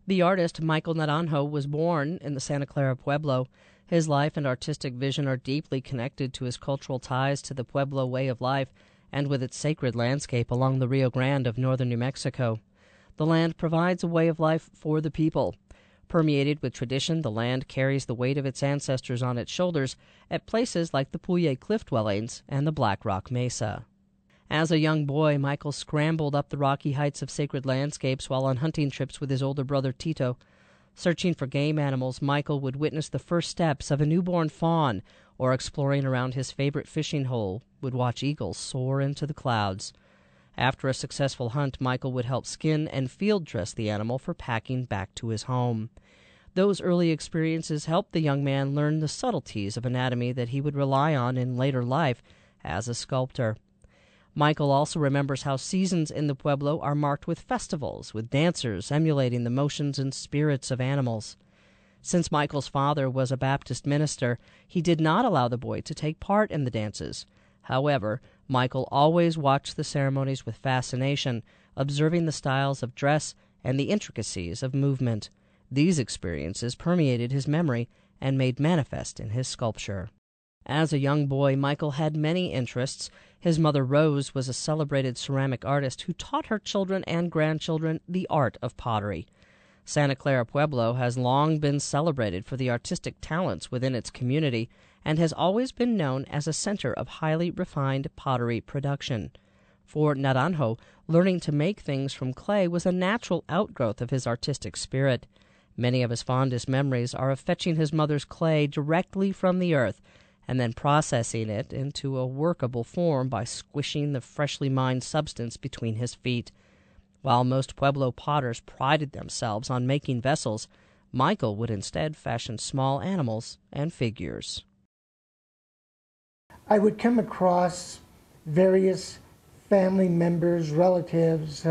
The artist Michael Naranjo was born in the Santa Clara Pueblo. His life and artistic vision are deeply connected to his cultural ties to the Pueblo way of life and with its sacred landscape along the Rio Grande of northern New Mexico. The land provides a way of life for the people. Permeated with tradition, the land carries the weight of its ancestors on its shoulders at places like the Puye Cliff Dwellings and the Black Rock Mesa. As a young boy, Michael scrambled up the rocky heights of sacred landscapes while on hunting trips with his older brother Tito. Searching for game animals, Michael would witness the first steps of a newborn fawn, or exploring around his favorite fishing hole, would watch eagles soar into the clouds. After a successful hunt, Michael would help skin and field dress the animal for packing back to his home. Those early experiences helped the young man learn the subtleties of anatomy that he would rely on in later life as a sculptor. Michael also remembers how seasons in the Pueblo are marked with festivals, with dancers emulating the motions and spirits of animals. Since Michael's father was a Baptist minister, he did not allow the boy to take part in the dances. However, Michael always watched the ceremonies with fascination, observing the styles of dress and the intricacies of movement. These experiences permeated his memory and made manifest in his sculpture. As a young boy, Michael had many interests. His mother, Rose, was a celebrated ceramic artist who taught her children and grandchildren the art of pottery. Santa Clara Pueblo has long been celebrated for the artistic talents within its community and has always been known as a center of highly refined pottery production. For Naranjo, learning to make things from clay was a natural outgrowth of his artistic spirit. Many of his fondest memories are of fetching his mother's clay directly from the earth and then processing it into a workable form by squishing the freshly mined substance between his feet. While most Pueblo potters prided themselves on making vessels, Michael would instead fashion small animals and figures. I would come across various family members, relatives,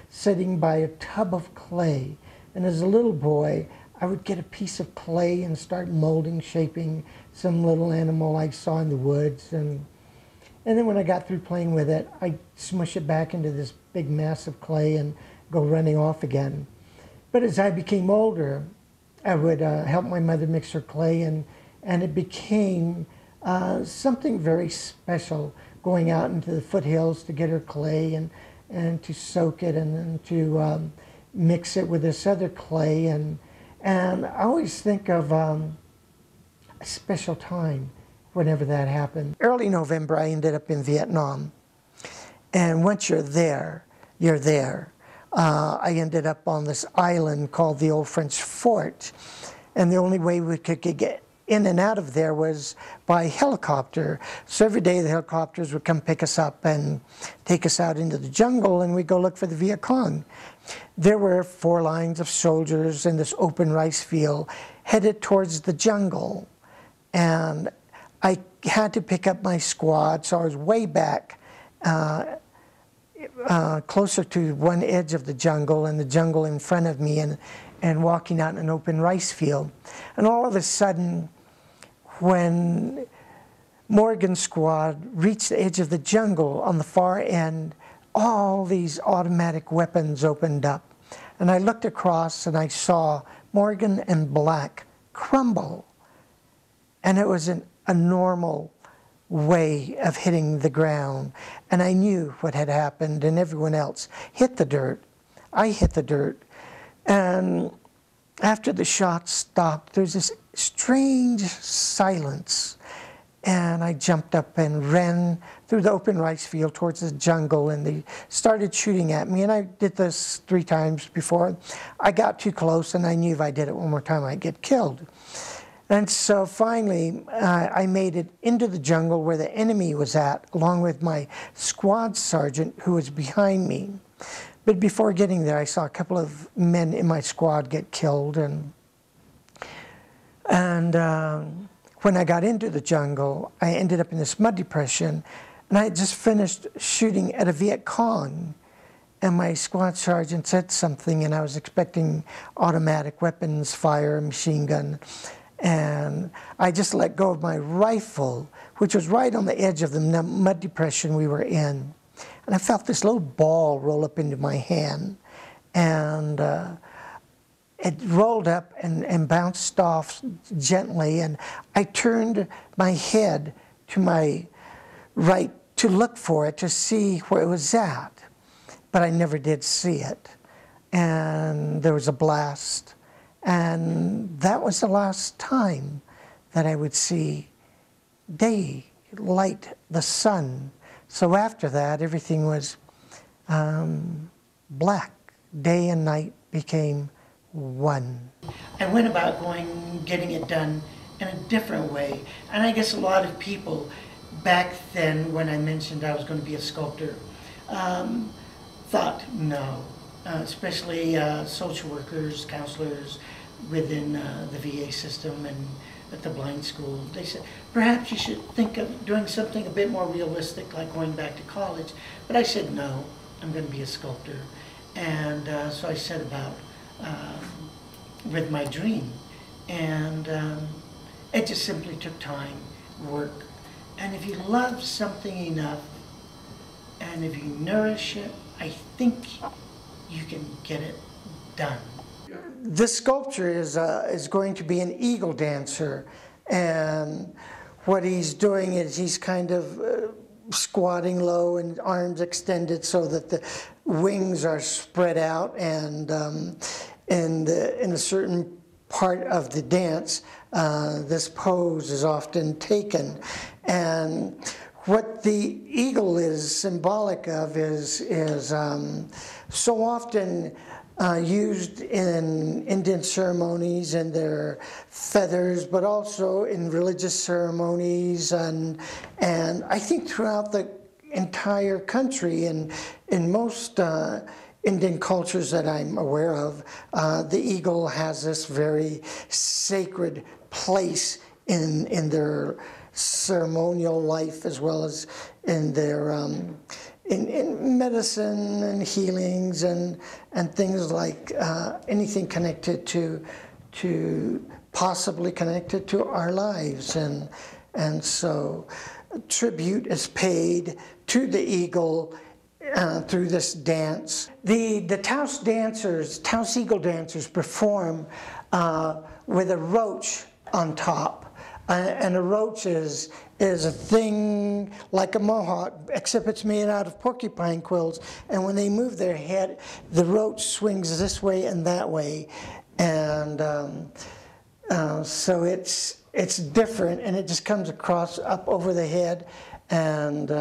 sitting by a tub of clay. And as a little boy, I would get a piece of clay and start molding, shaping some little animal I saw in the woods. And then when I got through playing with it, I'd smush it back into this big mass of clay and go running off again. But as I became older, I would help my mother mix her clay, and it became something very special, going out into the foothills to get her clay and to soak it and then to mix it with this other clay. And I always think of a special time whenever that happened. Early November, I ended up in Vietnam. And once you're there, you're there. I ended up on this island called the Old French Fort. And the only way we could get in and out of there was by helicopter. So every day the helicopters would come pick us up and take us out into the jungle, and we'd go look for the Viet Cong. There were 4 lines of soldiers in this open rice field headed towards the jungle. And I had to pick up my squad, so I was way back, closer to one edge of the jungle, and the jungle in front of me, and walking out in an open rice field. And all of a sudden, when Morgan's squad reached the edge of the jungle on the far end, all these automatic weapons opened up. And I looked across and I saw Morgan and Black crumble. And it was a normal way of hitting the ground. And I knew what had happened, and everyone else hit the dirt. I hit the dirt. And after the shots stopped, there's this strange silence. And I jumped up and ran through the open rice field towards the jungle, and they started shooting at me. And I did this 3 times before. I got too close, and I knew if I did it one more time, I'd get killed. And so finally, I made it into the jungle where the enemy was at, along with my squad sergeant who was behind me. But before getting there, I saw a couple of men in my squad get killed. And when I got into the jungle, I ended up in this mud depression, and I had just finished shooting at a Viet Cong. And my squad sergeant said something, and I was expecting automatic weapons fire, machine gun. And I just let go of my rifle, which was right on the edge of the mud depression we were in. And I felt this little ball roll up into my hand. And it rolled up and bounced off gently, and I turned my head to my right to look for it, to see where it was at. But I never did see it. And there was a blast. And that was the last time that I would see daylight, the sun. So after that, everything was black. Day and night became one. I went about getting it done in a different way. And I guess a lot of people back then, when I mentioned I was going to be a sculptor, thought no, especially social workers, counselors within the VA system and at the blind school. They said, perhaps you should think of doing something a bit more realistic, like going back to college. But I said, no, I'm going to be a sculptor. And so I set about with my dream. And it just simply took time, work. And if you love something enough, and if you nourish it, I think you can get it done. This sculpture is going to be an eagle dancer, and what he's doing is he's kind of squatting low and arms extended so that the wings are spread out, and in a certain part of the dance, this pose is often taken. And what the eagle is symbolic of is so often used in Indian ceremonies and their feathers, but also in religious ceremonies, and I think throughout the entire country, and in most Indian cultures that I'm aware of, the eagle has this very sacred place in their ceremonial life, as well as in their in medicine and healings and things like anything connected to possibly connected to our lives, and so tribute is paid to the eagle through this dance. The Taos dancers, Taos eagle dancers, perform with a roach on top. And a roach is a thing like a mohawk, except it's made out of porcupine quills. And when they move their head, the roach swings this way and that way. And so it's different, and it just comes across up over the head and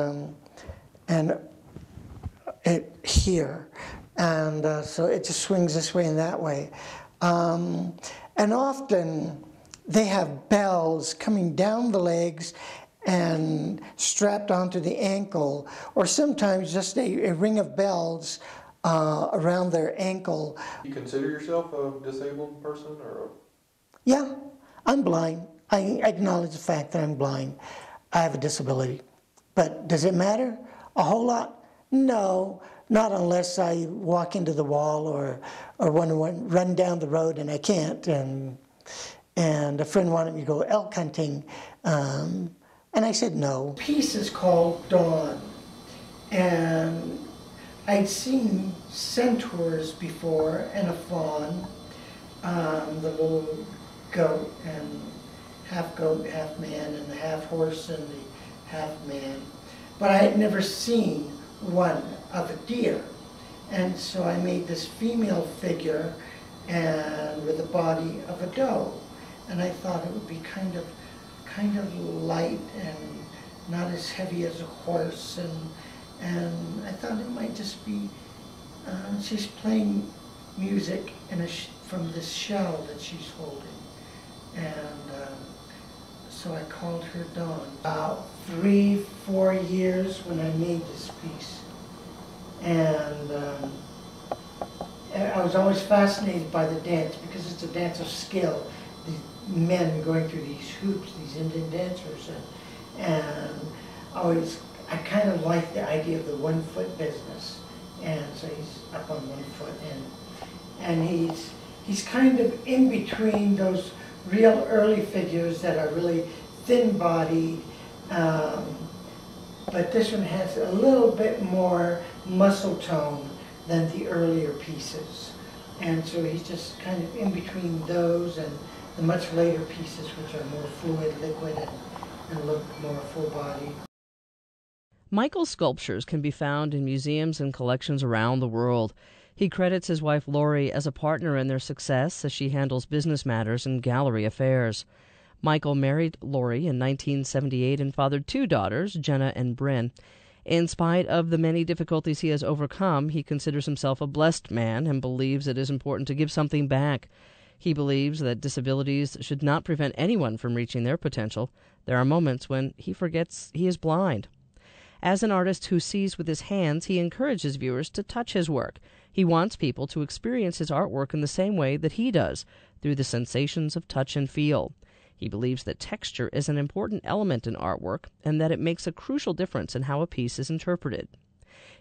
it here. And so it just swings this way and that way. And often, they have bells coming down the legs and strapped onto the ankle, or sometimes just a ring of bells around their ankle. Do you consider yourself a disabled person, or? Yeah, I'm blind. I acknowledge the fact that I'm blind. I have a disability. But does it matter a whole lot? No, not unless I walk into the wall or want to run down the road and I can't. And a friend wanted me to go elk hunting, and I said no. The piece is called Dawn, and I'd seen centaurs before and a fawn, the little goat and half man, and the half horse and the half man, but I had never seen one of a deer. And so I made this female figure and with the body of a doe. And I thought it would be kind of light and not as heavy as a horse, and I thought it might just be she's playing music from this shell that she's holding, and so I called her Dawn. About 3-4 years when I made this piece, and I was always fascinated by the dance because it's a dance of skill. These men going through these hoops, these Indian dancers, and I kind of like the idea of the 1 foot business, and so he's up on 1 foot, and he's kind of in between those real early figures that are really thin-bodied, but this one has a little bit more muscle tone than the earlier pieces. And so he's just kind of in between those and the much later pieces, which are more fluid, liquid, and look more full-bodied. Michael's sculptures can be found in museums and collections around the world. He credits his wife Lori as a partner in their success as she handles business matters and gallery affairs. Michael married Lori in 1978 and fathered two daughters, Jenna and Bryn. In spite of the many difficulties he has overcome, he considers himself a blessed man and believes it is important to give something back. He believes that disabilities should not prevent anyone from reaching their potential. There are moments when he forgets he is blind. As an artist who sees with his hands, he encourages viewers to touch his work. He wants people to experience his artwork in the same way that he does, through the sensations of touch and feel. He believes that texture is an important element in artwork and that it makes a crucial difference in how a piece is interpreted.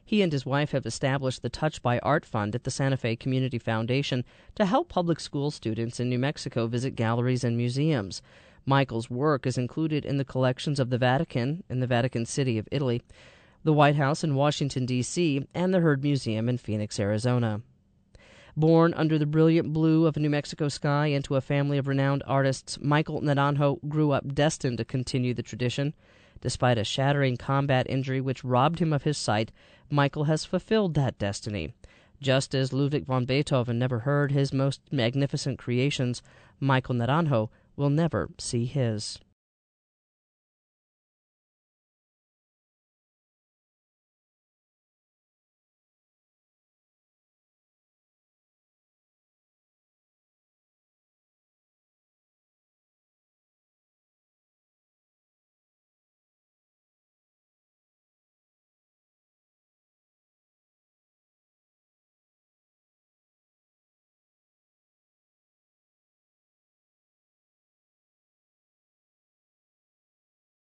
He and his wife have established the Touch by Art Fund at the Santa Fe Community Foundation to help public school students in New Mexico visit galleries and museums. Michael's work is included in the collections of the Vatican in the Vatican City of Italy, the White House in Washington, D.C., and the Heard Museum in Phoenix, Arizona. Born under the brilliant blue of a New Mexico sky into a family of renowned artists, Michael Naranjo grew up destined to continue the tradition. Despite a shattering combat injury which robbed him of his sight, Michael has fulfilled that destiny. Just as Ludwig von Beethoven never heard his most magnificent creations, Michael Naranjo will never see his.